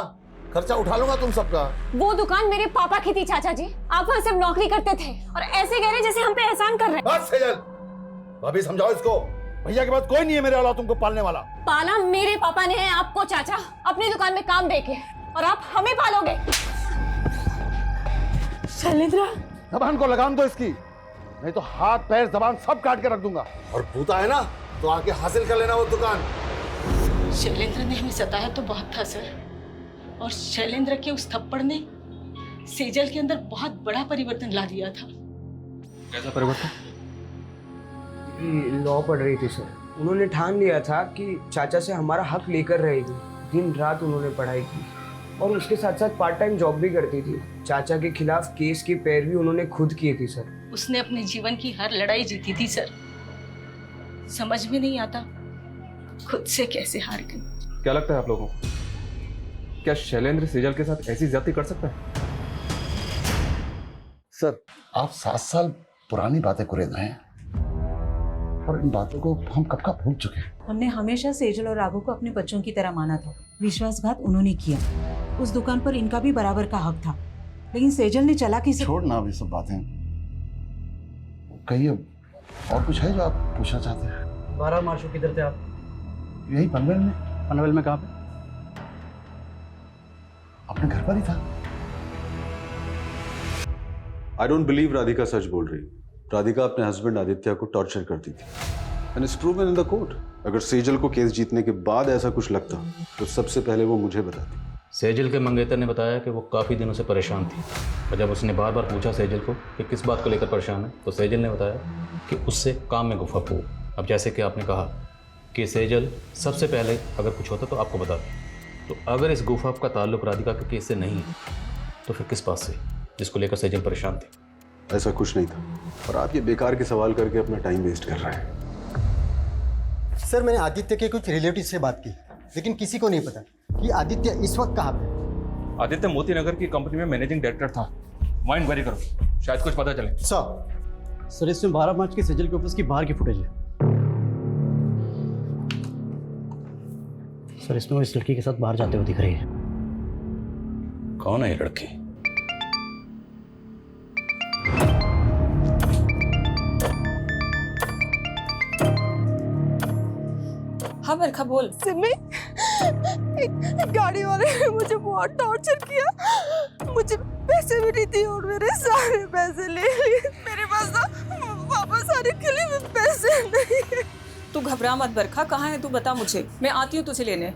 खर्चा उठा लूंगा तुम सबका। वो दुकान मेरे पापा की थी चाचा जी, आप वहाँ सिर्फ नौकरी करते थे और ऐसे कह रहे जैसे हम पे एहसान कर रहे हैं। बस सेजल, भाभी समझाओ इसको। भैया के बाद कोई नहीं है मेरे अलावा तुमको पालने वाला। पाला मेरे पापा ने है आपको चाचा, अपनी दुकान में काम देके, और आप हमें पालोगे। शैलेंद्र, जबान को लगाम दो इसकी, नहीं तो हाथ पैर जबान सब काट के रख दूंगा। और भूता है ना तो आके हासिल कर लेना वो दुकान। शैलेंद्र ने हमें सताया तो बहुत था सर, और शैलेंद्र के उस थप्पड़ ने सेजल के अंदर बहुत बड़ा परिवर्तन ला दिया था। कैसा परिवर्तन? लॉ पढ़ रही थी सर। उन्होंने ठान लिया था कि चाचा से हमारा हक लेकर रहेगी। दिन रात उन्होंने पढ़ाई की और उसके साथ साथ पार्ट टाइम जॉब भी करती थी। चाचा के खिलाफ केस की पैरवी उन्होंने खुद की थी सर। उसने अपने जीवन की हर लड़ाई जीती थी सर। समझ में नहीं आता खुद से कैसे हार गई। क्या लगता है आप लोगों को, क्या शैलेंद्र सेजल के साथ ऐसी ज्यादती कर सकता है? सर आप 7 साल पुरानी बातें कुरेद रहे हैं और इन बातों को हम कब का भूल चुके हैं। हमने हमेशा सेजल और राघव को अपने बच्चों की तरह माना था। विश्वासघात उन्होंने किया। उस दुकान पर इनका भी बराबर का हक था, लेकिन सेजल ने चालाकी से। छोड़ना अभी सब बातें, कहिए और कुछ है जो आप पूछना चाहते हैं? 12 मार्च को किधर थे आप? यही पनवेल में। पनवेल में कहाँ पे? अपने घर पर ही था। आई डोंट बिलीव राधिका सच बोल रही। राधिका अपने हस्बैंड आदित्य को टॉर्चर करती थी and it's proven in the court. अगर सेजल को केस जीतने के बाद ऐसा कुछ लगता तो सबसे पहले वो मुझे बताती। सेजल के मंगेतर ने बताया कि वो काफ़ी दिनों से परेशान थी और जब उसने बार बार पूछा सेजल को कि किस बात को लेकर परेशान है, तो सेजल ने बताया कि उससे काम में गुफा हो। अब जैसे कि आपने कहा कि सेजल सबसे पहले अगर कुछ होता तो आपको बताती, तो अगर इस गुफा का ताल्लुक राधिका के केस से नहीं है तो फिर किस बात से? जिसको लेकर सेजल परेशान थी। ऐसा कुछ नहीं था और आप ये बेकार के सवाल करके अपना टाइम वेस्ट कर रहे हैं। सर मैंने आदित्य के कुछ रिलेटिव से बात की, लेकिन किसी को नहीं पता कि आदित्य इस वक्त कहाँ पे। आदित्य मोती नगर की कंपनी में मैनेजिंग डायरेक्टर था, वहाँ इंक्वायरी करो, शायद कुछ पता चले। सर इसमें 12 मार्च के सेजल के ऑफिस की बाहर की फुटेज है। सर इसमें वो इस लड़की के साथ बाहर जाते हुए दिख रही है। कौन है ये लड़की? हाँ बरखा बोल। सिमी, एक गाड़ी वाले ने मुझे बहुत टॉर्चर किया, मुझे पैसे भी नहीं दिए और मेरे सारे पैसे ले लिए। मेरे पास तो वापस आने के लिए भी पैसे नहीं है। तू घबरा मत बरखा, कहाँ है तू बता मुझे, मैं आती हूँ तुझे लेने।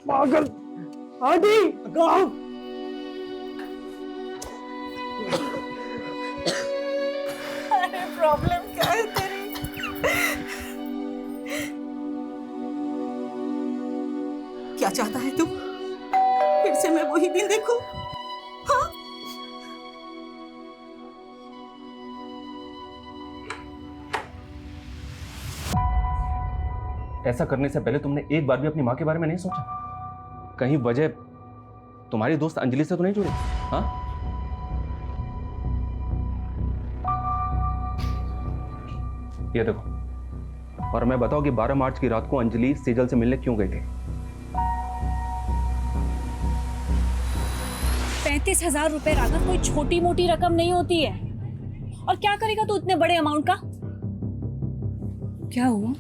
पागल आदि गाँव। अरे प्रॉब्लम क्या है तेरी? क्या चाहता है तू? फिर से मैं वही दिन देखूं? हाँ? ऐसा करने से पहले तुमने एक बार भी अपनी माँ के बारे में नहीं सोचा? कहीं वजह तुम्हारी दोस्त अंजलि से तो नहीं जुड़ी? हाँ? ये देखो, और मैं बताऊं कि 12 मार्च की रात को अंजलि सेजल से मिलने क्यों गई थी? 35,000 रुपए राघव कोई छोटी मोटी रकम नहीं होती है। और क्या करेगा तू इतने बड़े अमाउंट का? क्या हुआ?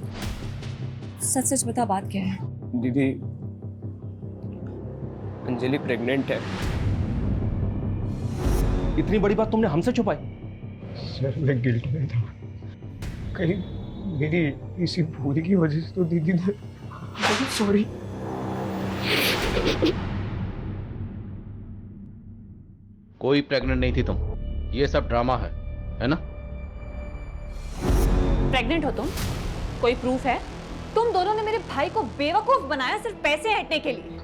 सच सच बता, बात क्या है? दीदी अंजलि प्रेग्नेंट है। इतनी बड़ी बात तुमने हमसे छुपाई? सर मैं गिल्ट में था, कहीं मेरी इसी भूल की वजह से तो दीदी ने। सॉरी। कोई प्रेग्नेंट नहीं थी तुम, ये सब ड्रामा है ना? प्रेग्नेंट हो तुम? कोई प्रूफ है? तुम दोनों ने मेरे भाई को बेवकूफ बनाया सिर्फ पैसे हटने के लिए।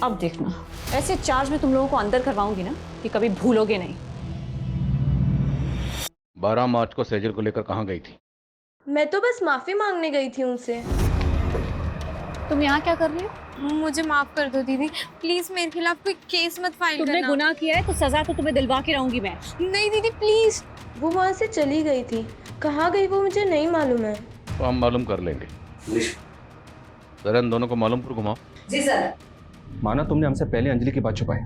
अब देखना, ऐसे चार्ज में तुम लोगों को अंदर करवाऊंगी ना कि कभी भूलोगे नहीं। 12 मार्च को सेजल को लेकर कहाँ गई थी? मैं तो बस माफी मांगने गई थी उनसे। तुम यहाँ क्या कर रही हो? मुझे माफ कर दो दीदी, प्लीज मेरे खिलाफ कोई केस मत फाइल करना। तुमने गुनाह किया है तो सजा तो तुम्हें दिलवा के रहूंगी मैं। नहीं दीदी प्लीज। वो वहाँ से चली गई थी, कहाँ गई वो मुझे नहीं मालूम है। तो हम मालूम कर लेंगे। जरा इन दोनों को मालूम पर घुमाओ। जी सर। माना तुमने हमसे पहले अंजलि की बात छुपाई,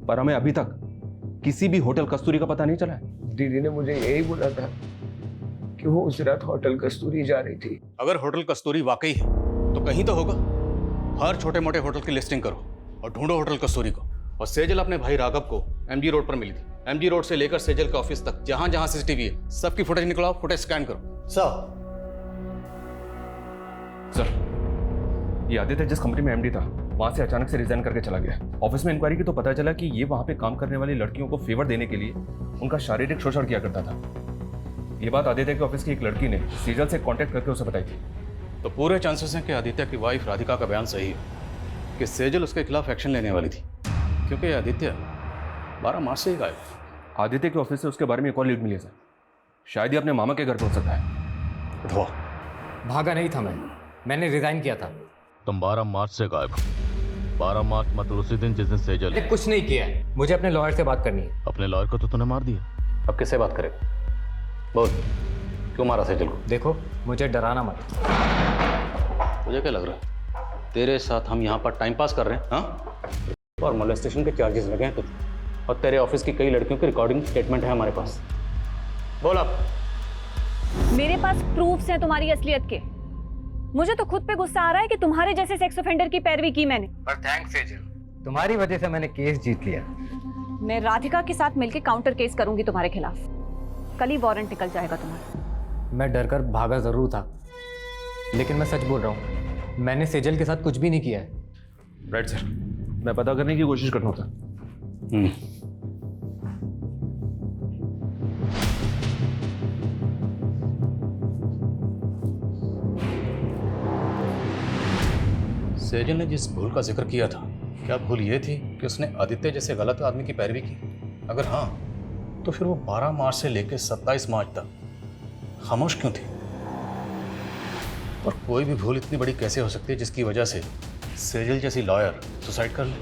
पर हमें अभी तक किसी भी होटल कस्तूरी का पता नहीं चला है। दीदी ने मुझे यही बोला था कि वो उस रात होटल कस्तूरी जा रही थी। अगर होटल कस्तूरी वाकई है तो कहीं तो होगा। हर छोटे मोटे होटल की लिस्टिंग करो और ढूंढो होटल कस्तूरी को। और सेजल अपने भाई राघव को एमजी रोड पर मिली थी। एमजी रोड से लेकर सेजल के ऑफिस तक जहां जहां सीसीटीवी है सबकी फुटेज निकलाओ, फुटेज स्कैन करो। सर, ये आदित्य जिस कंपनी में एमडी था वहां से अचानक से रिजाइन करके चला गया। ऑफिस में इंक्वायरी की तो पता चला कि ये वहां पे काम करने वाली लड़कियों को फेवर देने के लिए उनका शारीरिक शोषण किया करता था। ये बात आदित्य के ऑफिस की एक लड़की ने सेजल से कांटेक्ट करके उसे बताई थी। तो पूरे चांसेस हैं कि आदित्य की वाइफ राधिका का बयान सही है कि सेजल उसके खिलाफ एक्शन लेने वाली थी, क्योंकि आदित्य 12 मार्च से ही गायब। आदित्य के ऑफिस से उसके बारे में एक और लीड मिली है सर। शायद ही अपने मामा के घर पहुंच सकता है। उठो। भागा नहीं था मैंने रिजाइन किया था। तुम 12 मार्च से गायब हो। 12 मार्च मतलब उसी दिन जिस दिन सेजल मैंने कुछ नहीं किया है, मुझे अपने लॉयर से बात करनी है। अपने लॉयर को तो तूने मार दिया, अब किससे बात करेगा? बोल, क्यों मारा सेजल को? देखो, मुझे डराना मत। मुझे क्या लग रहा है तेरे साथ हम यहाँ पर टाइम पास कर रहे हैं? हाँ, और मोलेस्टेशन के चार्जेस लगे हैं तुझ, और तेरे ऑफिस की कई लड़कियों की रिकॉर्डिंग स्टेटमेंट है हमारे पास। बोल अब। मेरे पास प्रूफ्स हैं तुम्हारी असलियत के। मुझे तो खुद पे गुस्सा आ रहा है कि तुम्हारे जैसे सेक्स ऑफेंडर की पैरवी की मैंने। पर थैंक्स सेजल, तुम्हारी वजह से मैंने केस जीत लिया। मैं राधिका के साथ मिलकर काउंटर केस करूंगी तुम्हारे खिलाफ। कल ही वारंट निकल जाएगा तुम्हारा। मैं डरकर भागा जरूर था, लेकिन मैं सच बोल रहा हूँ, मैंने सेजल के साथ कुछ भी नहीं किया है। राइट सर, मैं पता करने की कोशिश करता हूँ सर। सेजल ने जिस भूल का जिक्र किया था, क्या भूल ये थी कि उसने आदित्य जैसे गलत आदमी की पैरवी की? अगर हाँ, तो फिर वो 12 मार्च से लेकर 27 मार्च तक खामोश क्यों थी? और कोई भी भूल इतनी बड़ी कैसे हो सकती है जिसकी वजह से सेजल जैसी लॉयर सुसाइड कर ले?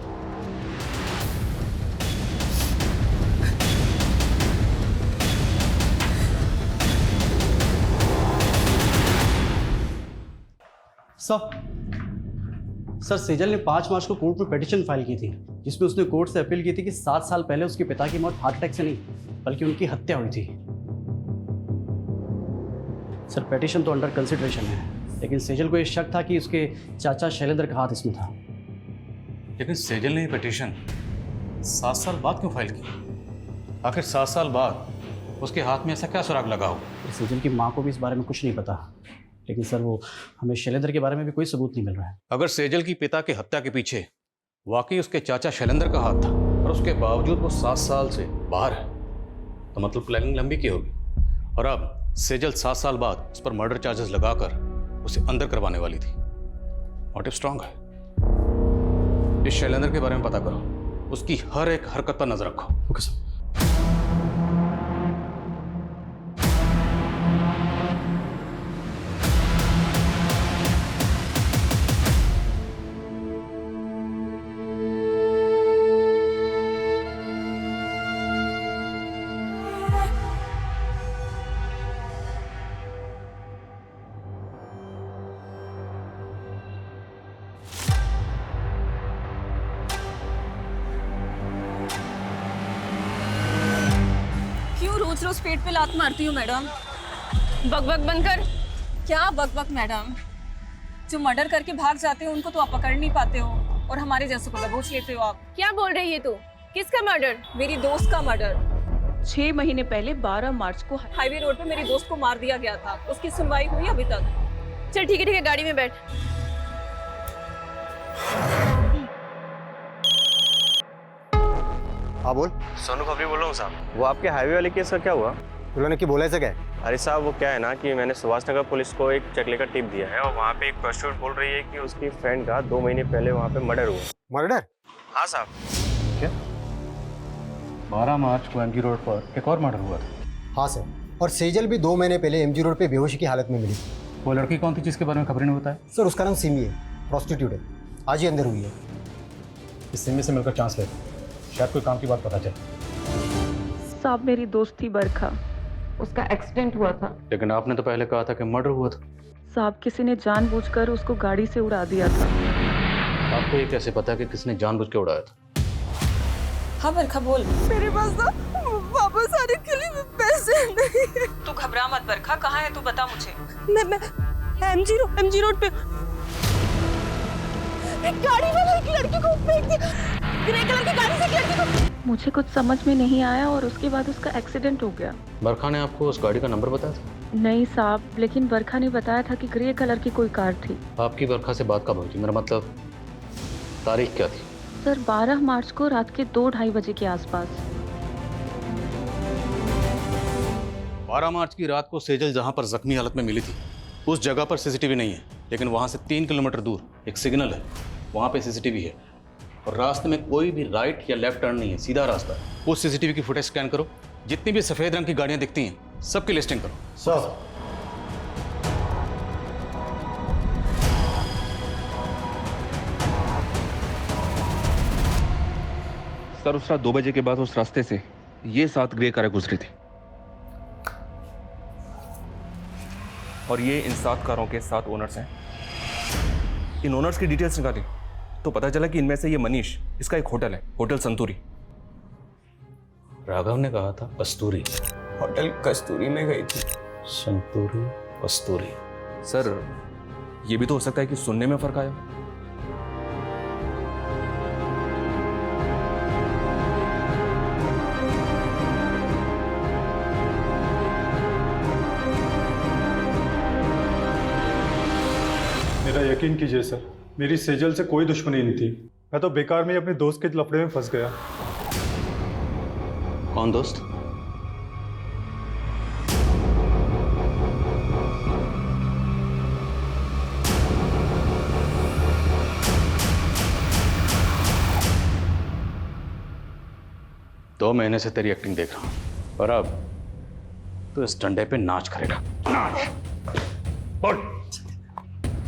सर सेजल ने 5 मार्च को कोर्ट में पिटीशन फाइल की थी, जिसमें उसने कोर्ट से अपील की थी कि 7 साल पहले उसके पिता की मौत हार्ट अटैक से नहीं बल्कि उनकी हत्या हुई थी। सर पिटीशन तो अंडर कंसिडरेशन है, लेकिन सेजल को ये शक था कि उसके चाचा शैलेंद्र का हाथ इसमें था। लेकिन सेजल ने ये पिटीशन 7 साल बाद क्यों फाइल की? आखिर 7 साल बाद उसके हाथ में ऐसा क्या सुराग लगा हो? सेजल की माँ को भी इस बारे में कुछ नहीं पता, लेकिन सर वो हमें शैलेंद्र के बारे में भी कोई सबूत नहीं मिल रहा है। अगर सेजल की पिता की हत्या के पीछे वाकई उसके चाचा शैलेंद्र का हाथ था और उसके बावजूद वो 7 साल से बाहर है, तो मतलब प्लानिंग लंबी की होगी। और अब सेजल 7 साल बाद उस पर मर्डर चार्जेस लगाकर उसे अंदर करवाने वाली थी। मोटिव स्ट्रांग है। इस शैलेंद्र के बारे में पता करो, उसकी हर एक हरकत पर नजर रखो। Okay sir. रोज पेट पे लात मारती हूँ मैडम? बकबक बंद कर। क्या बकबक मैडम? जो मर्डर करके भाग जाते हो उनको तो आप पकड़ नहीं पाते हो, और हमारे जैसों को दबोच लेते हो आप। क्या बोल रही है तू? किसका मर्डर? मेरी दोस्त का मर्डर। 6 महीने पहले 12 मार्च को हाईवे रोड पे मेरी दोस्त को मार दिया गया था। उसकी सुनवाई हुई अभी तक? चल ठीक है, गाड़ी में बैठ। हाँ बोल। सोनू खबरी बोल रहा हूँ साहब। वो आपके हाईवे वाले केस का क्या हुआ? उन्होंने की बोला ऐसा क्या? अरे साहब वो क्या है ना कि मैंने सुभाष नगर पुलिस को एक चकले का टिप दिया है, और वहाँ पे एक प्रोस्टिट्यूट बोल रही है कि उसकी फ्रेंड का 2 महीने पहले वहाँ पे मर्डर हुआ। मर्डर? हाँ साहब। क्या 12 मार्च को एमजी रोड पर एक और मर्डर हुआ था? हाँ सर, और सेजल भी 2 महीने पहले एमजी रोड पे बेहोशी की हालत में मिली। वो लड़की कौन थी जिसके बारे में खबरें नहीं होता है? सर उसका नाम सिमी है, प्रोस्टिट्यूट है, आज ही अंदर हुई है। इस सिमी से मिलकर चांस लेते, शायद कोई काम की बात पता चले। साहब मेरी दोस्त थी बरखा, उसका एक्सीडेंट हुआ था। लेकिन आपने तो पहले कहा था कि मर्डर हुआ था। साहब किसी ने जानबूझकर उसको गाड़ी से उड़ा दिया था। आपको ये कैसे पता कि किसने जानबूझ के उड़ाया था? हाँ बरखा बोल। मेरे पास ना वापस आने के लिए पैसे नहीं है। तू घबरा मत बरखा, कहाँ है तू बता मुझे। मैं एमजी रोड पे गाड़ी वाला एक लड़की को फेंक दिया, ग्रे कलर की गाड़ी से एक लड़की को। मुझे कुछ समझ में नहीं आया और उसके बाद उसका एक्सीडेंट हो गया। बरखा ने आपको उस गाड़ी का नंबर बताया था? नहीं साहब, लेकिन बरखा ने बताया था कि ग्रे कलर की कोई कार थी। आपकी बरखा से बात कब हुई थी? मेरा मतलब तारीख क्या थी? सर 12 मार्च को रात के 2-2:30 बजे के आसपास। 12 मार्च की रात को सेजल जहां पर जख्मी हालत में मिली थी उस जगह पर सीसीटीवी नहीं है, लेकिन वहां से 3 किलोमीटर दूर एक सिग्नल है, वहां पे सीसीटीवी है। और रास्ते में कोई भी राइट या लेफ्ट टर्न नहीं है, सीधा रास्ता है। उस सीसीटीवी की फुटेज स्कैन करो, जितनी भी सफेद रंग की गाड़ियां दिखती हैं सबकी लिस्टिंग करो। सर उस रात 2 बजे के बाद उस रास्ते से ये 7 ग्रे कारें गुजरी थी, और ये इन 7 कारों के 7 ओनर्स हैं। इन ओनर्स की डिटेल्स निकाली तो पता चला कि इनमें से ये मनीष, इसका एक होटल है, होटल संतूरी। राघव ने कहा था कस्तूरी। होटल कस्तूरी में गई थी। संतूरी कस्तूरी। सर ये भी तो हो सकता है कि सुनने में फर्क आया। मेरा यकीन कीजिए सर, मेरी सेजल से कोई दुश्मनी नहीं थी। मैं तो बेकार में ही अपने दोस्त के लफड़े में फंस गया। कौन दोस्त? दो महीने से तेरी एक्टिंग देख रहा हूं और अब तो इस डंडे पे नाच करेगा। नाच। बोल,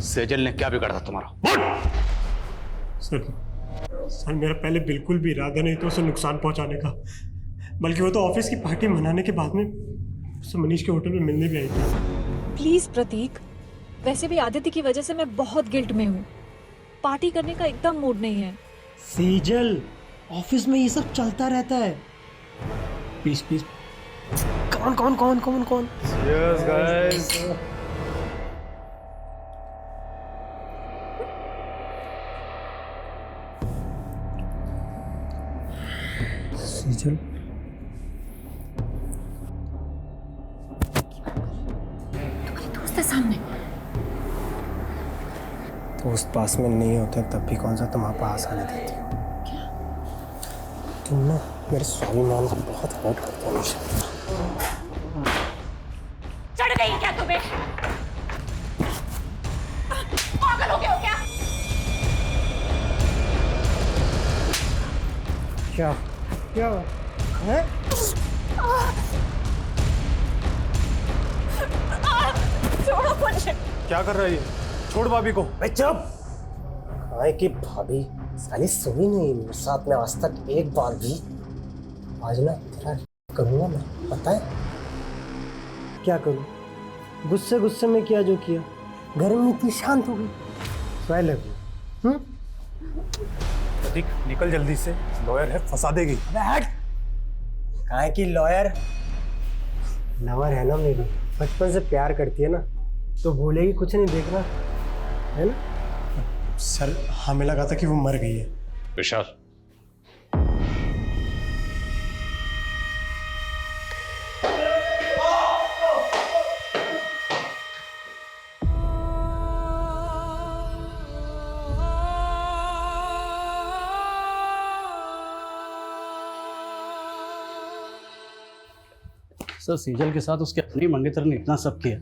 सेजल ने क्या बिगाड़ा था तुम्हारा? बोल। सर मेरा पहले बिल्कुल भी इरादा नहीं था उसे नुकसान पहुंचाने का, बल्कि वो तो ऑफिस की पार्टी मनाने के बाद में उससे मनीष के होटल में मिलने भी आई थी। प्लीज प्रतीक, वैसे भी आदित्य की वजह से मैं बहुत गिल्ट में हूँ। पार्टी करने का एकदम मूड नहीं है। सेजल, ऑफिस में ये सब चलता रहता है। Please please. कौन कौन कौन कौन कौन? Cheers guys. सेजल, दोस्त है सामने। दोस्त पास में नहीं होते तब भी कौन सा तुम पास आने देती हो? तुम ना मेरे स्वाभिमान को बहुत हर्ट करते हो मुझे। चढ़ गई क्या तुम्हें? पागल हो गए हो क्या? क्या क्या है? छोड़ो मुझे। क्या कर रहा है ये? छोड़ भाभी को। चुप। काहे की भाभी साली सोई नहीं मेरे साथ में आज तक एक बार भी। आज ना तेरा करूँगा मैं, पता है क्या करूँ? गुस्से गुस्से में किया जो किया, घर में इतनी शांत हो गई। So I love you। प्रतीक निकल जल्दी से, लॉयर है, फंसा देगी। अबे हट। काहे की लॉयर? लवर है ना मेरी, बचपन से प्यार करती है ना, तो भूलेगी कुछ नहीं, देखना है ना। सर हमें लगा था कि वो मर गई है। विशाल, सर सेजल के साथ उसके अपनी मंगेतर ने इतना सब किया,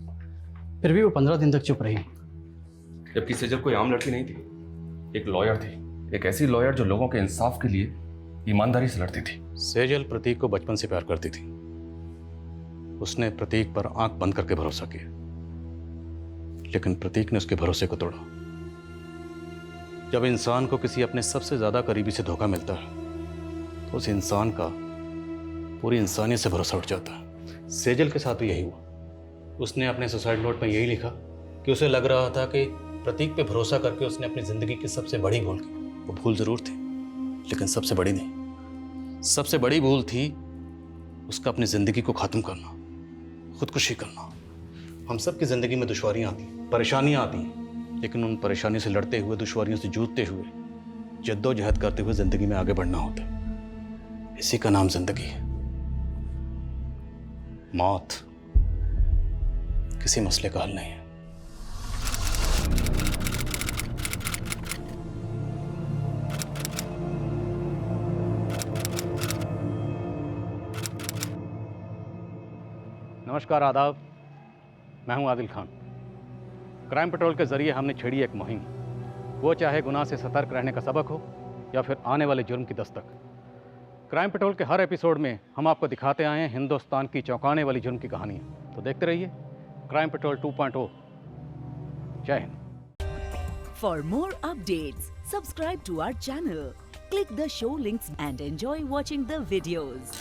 फिर भी वो 15 दिन तक चुप रही। जबकि सेजल कोई आम लड़की नहीं थी, एक लॉयर थी। एक ऐसी लॉयर जो लोगों के इंसाफ के लिए ईमानदारी से लड़ती थी। सेजल प्रतीक को बचपन से प्यार करती थी। उसने प्रतीक पर आंख बंद करके भरोसा किया, लेकिन प्रतीक ने उसके भरोसे को तोड़ा। जब इंसान को किसी अपने सबसे ज्यादा करीबी से धोखा मिलता है तो उस इंसान का पूरी इंसानियत से भरोसा उठ जाता है। सेजल के साथ भी यही हुआ। उसने अपने सुसाइड नोट में यही लिखा कि उसे लग रहा था कि प्रतीक पे भरोसा करके उसने अपनी जिंदगी की सबसे बड़ी भूल की। वो भूल जरूर थी, लेकिन सबसे बड़ी नहीं। सबसे बड़ी भूल थी उसका अपनी जिंदगी को खत्म करना, खुदकुशी करना। हम सब की जिंदगी में दुश्वारियां आती हैं, परेशानियां आती हैं, लेकिन उन परेशानियों से लड़ते हुए, दुश्वारियों से जूझते हुए, जद्दोजहद करते हुए जिंदगी में आगे बढ़ना होता है। इसी का नाम जिंदगी है। मौत किसी मसले का हल नहीं है। नमस्कार, आदाब। मैं हूं आदिल खान। क्राइम पेट्रोल के जरिए हमने छेड़ी एक मुहिम, वो चाहे गुनाह से सतर्क रहने का सबक हो या फिर आने वाले जुर्म की दस्तक। क्राइम पेट्रोल के हर एपिसोड में हम आपको दिखाते आए हैं हिंदुस्तान की चौंकाने वाली जुर्म की कहानियां। तो देखते रहिए क्राइम पेट्रोल 2.0। जय Hind. For more updates, subscribe to our channel, click the show links and enjoy watching the videos.